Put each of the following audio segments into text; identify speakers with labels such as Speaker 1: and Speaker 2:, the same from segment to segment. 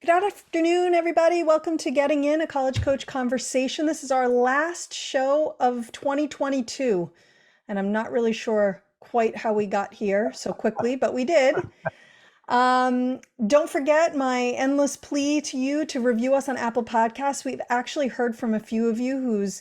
Speaker 1: Good afternoon, everybody. Welcome to Getting In, a College Coach Conversation. This is our last show of 2022, and I'm not really sure quite how we got here so quickly, but we did. Don't forget my endless plea to you to review us on Apple Podcasts. We've actually heard from a few of you whose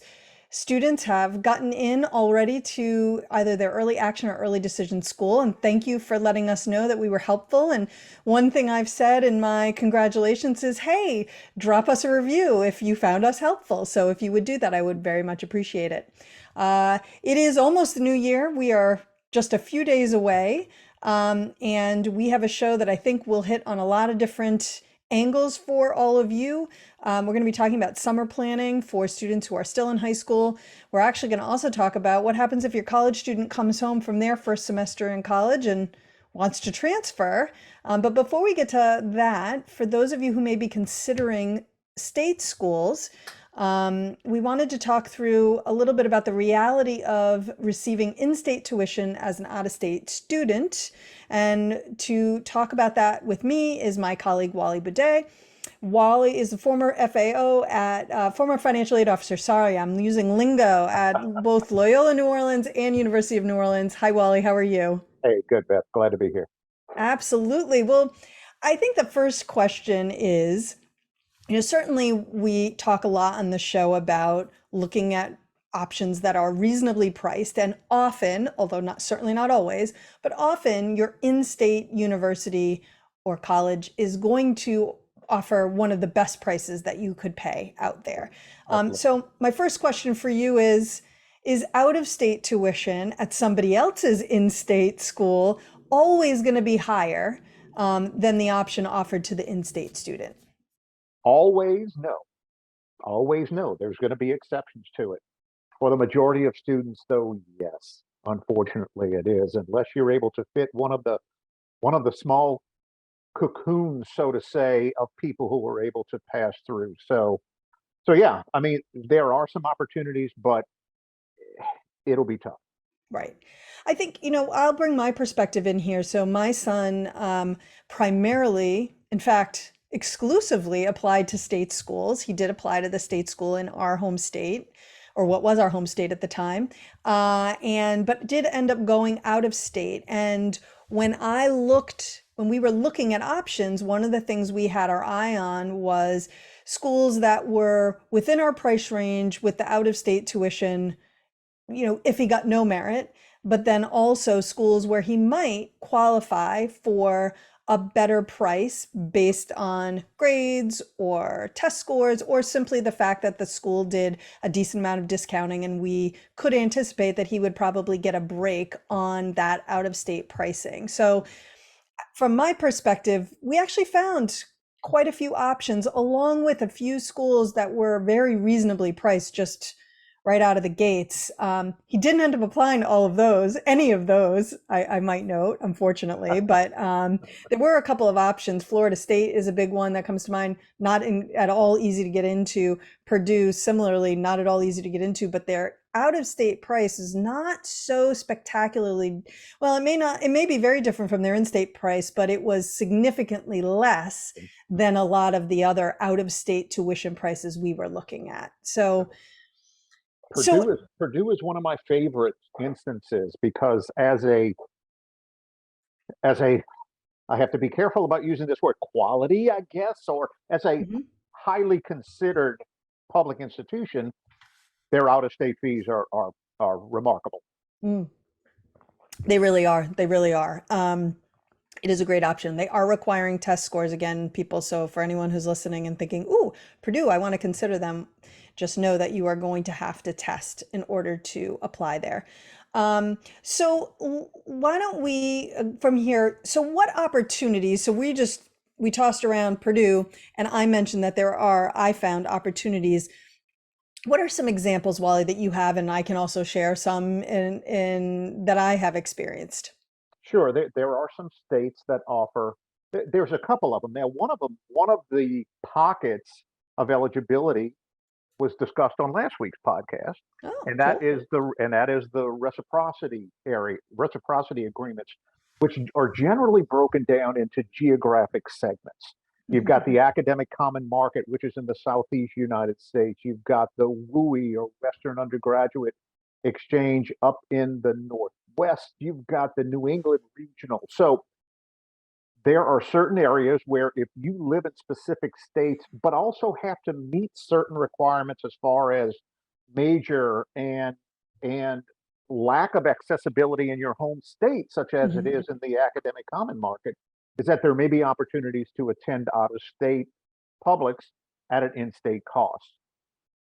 Speaker 1: students have gotten in already to either their early action or early decision school. And thank you for letting us know that we were helpful. And one thing I've said in my congratulations is, hey, drop us a review if you found us helpful. So if you would do that, I would very much appreciate it. It is almost the new year. We are just a few days away. And we have a show that I think will hit on a lot of different angles for all of you. We're going to be talking about summer planning for students who are still in high school. We're actually going to also talk about what happens if your college student comes home from their first semester in college and wants to transfer. But before we get to that, for those of you who may be considering state schools, we wanted to talk through a little bit about the reality of receiving in-state tuition as an out-of-state student. And to talk about that with me is my colleague, Wally Boudet. Wally is a former FAO at former financial aid officer. Sorry, I'm using lingo at both Loyola New Orleans and University of New Orleans. Hi, Wally. How are you?
Speaker 2: Hey, good, Beth. Glad to be here.
Speaker 1: Absolutely. Well, I think the first question is, certainly we talk a lot on the show about looking at options that are reasonably priced, and often, although not certainly not always, but often your in-state university or college is going to offer one of the best prices that you could pay out there.
Speaker 2: Absolutely.
Speaker 1: So my first question for you is out-of-state tuition at somebody else's in-state school always going to be higher than the option offered to the in-state student?
Speaker 2: Always no. Always no. There's going to be exceptions to it. For the majority of students, though, yes. Unfortunately, it is, unless you're able to fit one of the small cocoons, so to say, of people who are able to pass through. So yeah, I mean, there are some opportunities, but it'll be tough.
Speaker 1: Right. I think, I'll bring my perspective in here. So my son primarily, in fact, exclusively applied to state schools. He did apply to the state school in our home state, or what was our home state at the time, and but did end up going out of state. And when we were looking at options, one of the things we had our eye on was schools that were within our price range with the out of state tuition, if he got no merit, but then also schools where he might qualify for a better price based on grades or test scores, or simply the fact that the school did a decent amount of discounting and we could anticipate that he would probably get a break on that out of state pricing. So from my perspective, we actually found quite a few options along with a few schools that were very reasonably priced just right out of the gates. He didn't end up applying to all of those, any of those, I might note, unfortunately, but there were a couple of options. Florida State is a big one that comes to mind, at all easy to get into. Purdue, similarly, not at all easy to get into, but their out of state price is not so spectacularly, well, it may be very different from their in-state price, but it was significantly less than a lot of the other out of state tuition prices we were looking at. So,
Speaker 2: Purdue is one of my favorite instances because as a I have to be careful about using this word quality, I guess, or as a
Speaker 1: mhm.
Speaker 2: highly considered public institution, their out-of-state fees are remarkable.
Speaker 1: Mm, they really are. They really are. It is a great option. They are requiring test scores again, people. So for anyone who's listening and thinking, "Ooh, Purdue, I want to consider them," just know that you are going to have to test in order to apply there. So why don't we from here? So what opportunities? So we tossed around Purdue, and I mentioned that I found opportunities. What are some examples, Wally, that you have, and I can also share some in that I have experienced?
Speaker 2: Sure, there are some states that offer. There's a couple of them now. One of the pockets of eligibility was discussed on last week's podcast,
Speaker 1: Oh,
Speaker 2: and that
Speaker 1: cool.
Speaker 2: is the reciprocity agreements, which are generally broken down into geographic segments. You've got the Academic Common Market, which is in the Southeast United States. You've got the WUI, or Western Undergraduate Exchange, up in the Northwest. You've got the New England Regional. So there are certain areas where if you live in specific states, but also have to meet certain requirements as far as major and lack of accessibility in your home state, such as it
Speaker 1: Mhm.
Speaker 2: is in the Academic Common Market, is that there may be opportunities to attend out-of-state publics at an in-state cost.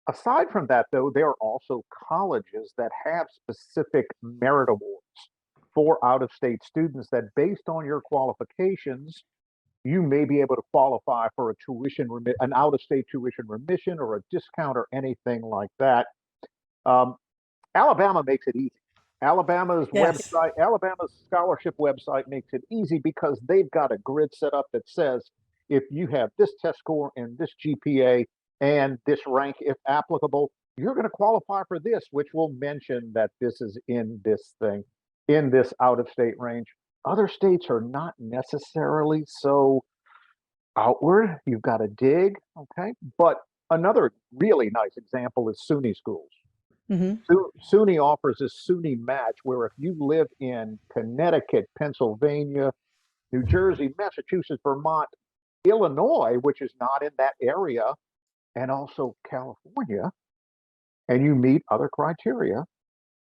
Speaker 2: Aside from that, though, there are also colleges that have specific merit awards for out-of-state students that, based on your qualifications, you may be able to qualify for a an out-of-state tuition remission or a discount or anything like that. Um, Alabama makes it easy.
Speaker 1: Yes.
Speaker 2: Alabama's scholarship website makes it easy because they've got a grid set up that says if you have this test score and this GPA and this rank, if applicable, you're going to qualify for this, which will mention that this is in this thing, in this out of state range. Other states are not necessarily so outward. You've got to dig, okay? But another really nice example is SUNY schools.
Speaker 1: Hmm.
Speaker 2: SUNY offers a SUNY match where if you live in Connecticut, Pennsylvania, New Jersey, Massachusetts, Vermont, Illinois, which is not in that area, and also California, and you meet other criteria,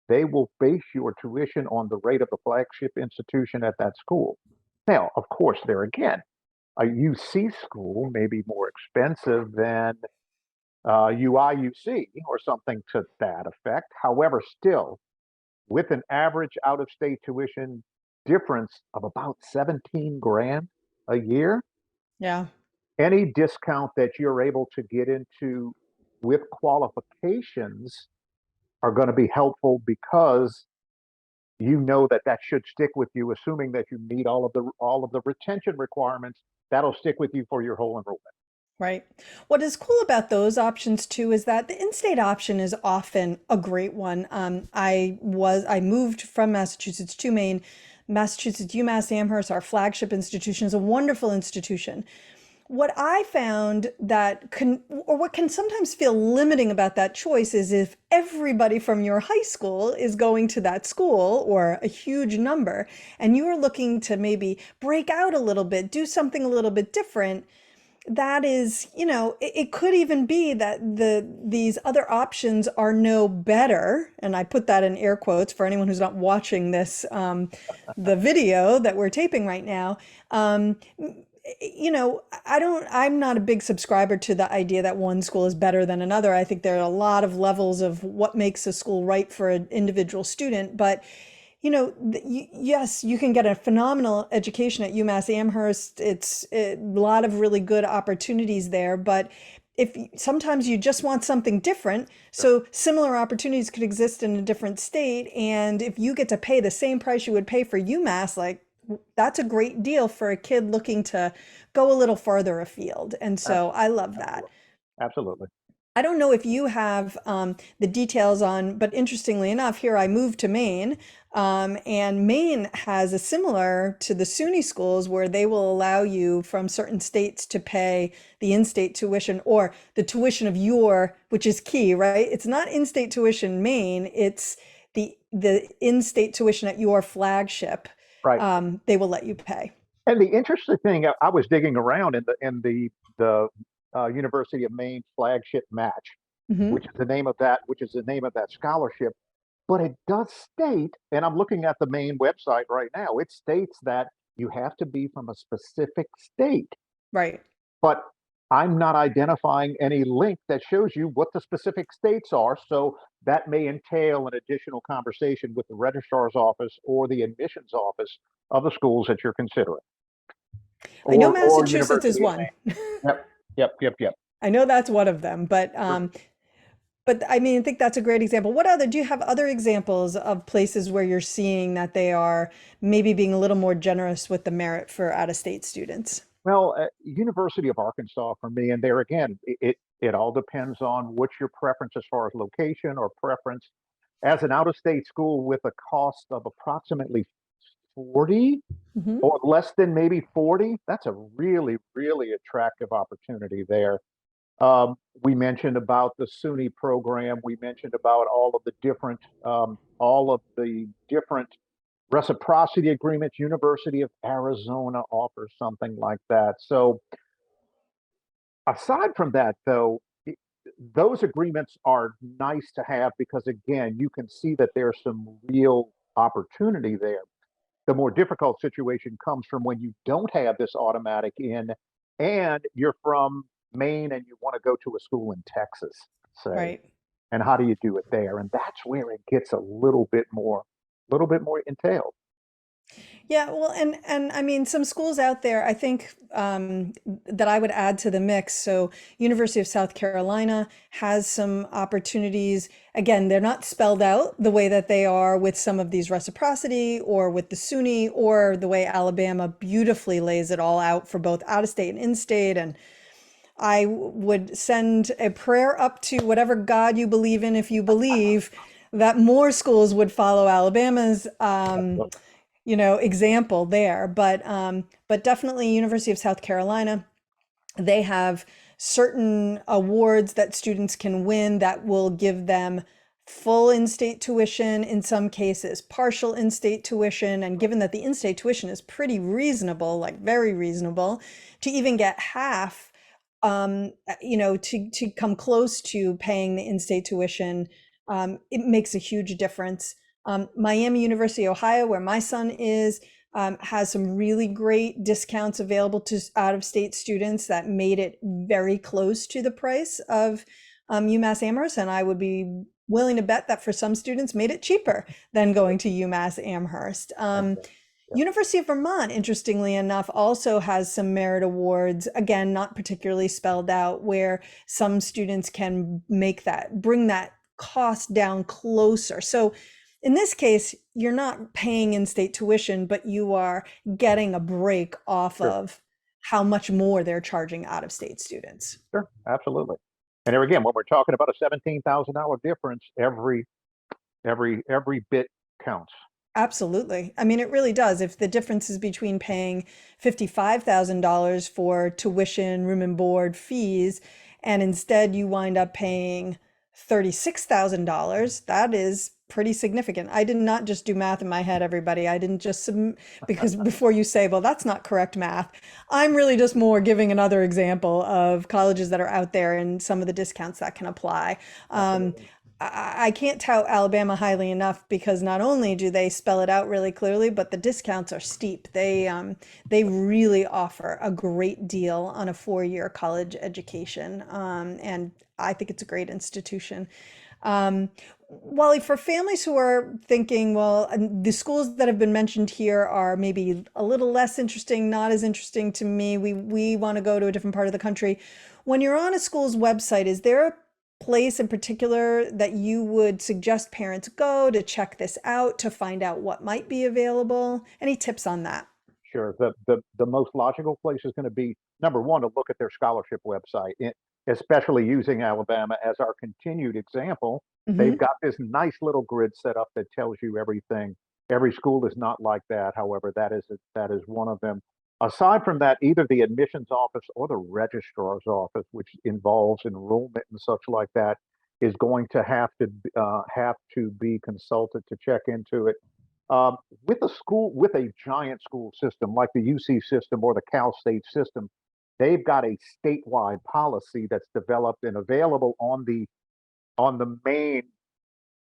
Speaker 2: they will base your tuition on the rate of the flagship institution at that school. Now, of course, there again, a UC school may be more expensive than UIUC or something to that effect. However, still, with an average out of state tuition difference of about 17 grand a year,
Speaker 1: Yeah.
Speaker 2: any discount that you're able to get into with qualifications are going to be helpful because you know that that should stick with you, assuming that you meet all of the retention requirements. That'll stick with you for your whole enrollment.
Speaker 1: Right. What is cool about those options too is that the in-state option is often a great one. I moved from Massachusetts to Maine. Massachusetts UMass Amherst, our flagship institution, is a wonderful institution. What I found that can, or what can sometimes feel limiting about that choice is if everybody from your high school is going to that school, or a huge number, and you're looking to maybe break out a little bit, do something a little bit different, that is, it could even be that these other options are no better, and I put that in air quotes for anyone who's not watching this, the video that we're taping right now. I'm not a big subscriber to the idea that one school is better than another. I think there are a lot of levels of what makes a school right for an individual student, but yes, you can get a phenomenal education at UMass Amherst. It's a lot of really good opportunities there, but if sometimes you just want something different, so similar opportunities could exist in a different state, and if you get to pay the same price you would pay for UMass, like that's a great deal for a kid looking to go a little farther afield. And so I love that.
Speaker 2: Absolutely. Absolutely.
Speaker 1: I don't know if you have the details on, but interestingly enough, here I moved to Maine, and Maine has a similar to the SUNY schools where they will allow you from certain states to pay the in-state tuition or the tuition of which is key, right? It's not in-state tuition Maine, it's the in-state tuition at your flagship.
Speaker 2: Right.
Speaker 1: They will let you pay.
Speaker 2: And the interesting thing, I was digging around in the University of Maine flagship match,
Speaker 1: Hmm.
Speaker 2: which is the name of that scholarship. But it does state, and I'm looking at the Maine website right now, it states that you have to be from a specific state.
Speaker 1: Right.
Speaker 2: But I'm not identifying any link that shows you what the specific states are. So that may entail an additional conversation with the registrar's office or the admissions office of the schools that you're considering,
Speaker 1: I know
Speaker 2: or
Speaker 1: Massachusetts is
Speaker 2: University of
Speaker 1: one.
Speaker 2: Maine. Yep, yep, yep, yep.
Speaker 1: I know that's one of them, but I mean, I think that's a great example. Do you have other examples of places where you're seeing that they are maybe being a little more generous with the merit for out-of-state students?
Speaker 2: Well, University of Arkansas for me, and there again, it all depends on what's your preference as far as location or preference. As an out-of-state school with a cost of approximately 40
Speaker 1: Hmm.
Speaker 2: or less than maybe 40, that's a really, really attractive opportunity there. We mentioned about the SUNY program. We mentioned about all of the different reciprocity agreements. University of Arizona offers something like that. So aside from that, though, those agreements are nice to have because again, you can see that there's some real opportunity there. The more difficult situation comes from when you don't have this automatic in and you're from Maine and you want to go to a school in Texas, say,
Speaker 1: Right.
Speaker 2: and how do you do it there? And that's where it gets a little bit more entailed.
Speaker 1: Yeah, well, and I mean, some schools out there, I think that I would add to the mix. So, University of South Carolina has some opportunities. Again, they're not spelled out the way that they are with some of these reciprocity or with the SUNY or the way Alabama beautifully lays it all out for both out of state and in state. And I would send a prayer up to whatever God you believe in, if you believe that more schools would follow Alabama's example there. But definitely University of South Carolina, they have certain awards that students can win that will give them full in-state tuition, in some cases partial in-state tuition, and given that the in-state tuition is pretty reasonable, like very reasonable, to even get half, to come close to paying the in-state tuition, it makes a huge difference. Miami University, Ohio, where my son is, has some really great discounts available to out-of-state students that made it very close to the price of UMass Amherst, and I would be willing to bet that for some students made it cheaper than going to UMass Amherst.
Speaker 2: Okay. Yeah,
Speaker 1: University of Vermont, interestingly enough, also has some merit awards, again, not particularly spelled out, where some students can bring that cost down closer. So in this case, you're not paying in-state tuition, but you are getting a break off
Speaker 2: sure,
Speaker 1: of how much more they're charging out-of-state students.
Speaker 2: sure, absolutely. And there again, when we're talking about a $17,000 difference, every bit counts.
Speaker 1: Absolutely. I mean, it really does. If the difference is between paying $55,000 for tuition, room and board fees, and instead you wind up paying $36,000, that is pretty significant. I did not just do math in my head, everybody. I didn't just because before you say, well, that's not correct math, I'm really just more giving another example of colleges that are out there and some of the discounts that can apply. Um,
Speaker 2: Absolutely.
Speaker 1: I can't tout Alabama highly enough because not only do they spell it out really clearly, but the discounts are steep. They really offer a great deal on a 4-year college education, and I think it's a great institution. Um, Wally, for families who are thinking, well, the schools that have been mentioned here are maybe a little less interesting, not as interesting to me. We want to go to a different part of the country. When you're on a school's website, is there a place in particular that you would suggest parents go to check this out, to find out what might be available? Any tips on that?
Speaker 2: Sure. The most logical place is going to be number one to look at their scholarship website, especially using Alabama as our continued example. They've
Speaker 1: Hmm.
Speaker 2: got this nice little grid set up that tells you everything. Every school is not like that. However, that is one of them. Aside from that, either the admissions office or the registrar's office, which involves enrollment and such like that, is going to have to be consulted to check into it. Um, with with a giant school system like the UC system or the Cal State system, they've got a statewide policy that's developed and available on the main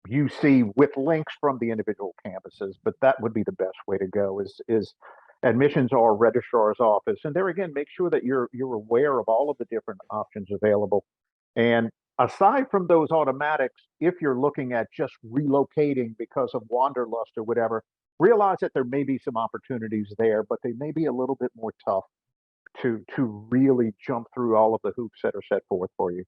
Speaker 2: UC with links from the individual campuses. But that would be the best way to go is admissions or registrar's office. And there again, make sure that you're aware of all of the different options available. And aside from those automatics, if you're looking at just relocating because of wanderlust or whatever, realize that there may be some opportunities there, but they may be a little bit more tough to really jump through all of the hoops that are set forth for you.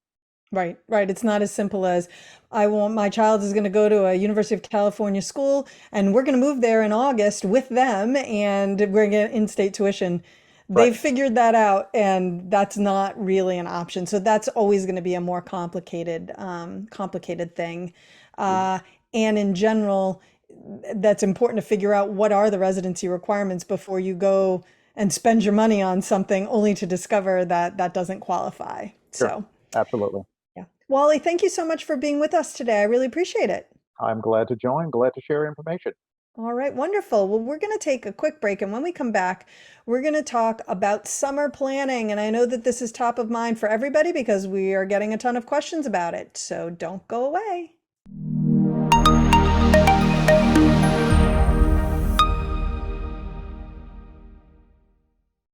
Speaker 1: Right, right. It's not as simple as I want my child is going to go to a University of California school and we're going to move there in August with them and we're going to in-state tuition.
Speaker 2: Right.
Speaker 1: They've figured that out and that's not really an option. So that's always going to be a more complicated thing.
Speaker 2: Mhm.
Speaker 1: And in general, that's important to figure out what are the residency requirements before you go and spend your money on something only to discover that that doesn't qualify.
Speaker 2: Sure,
Speaker 1: So,
Speaker 2: absolutely.
Speaker 1: yeah. Wally, thank you so much for being with us today. I really appreciate it.
Speaker 2: I'm glad to join, glad to share information.
Speaker 1: All right, wonderful. Well, we're going to take a quick break, and when we come back, we're going to talk about summer planning. And I know that this is top of mind for everybody because we are getting a ton of questions about it. So don't go away.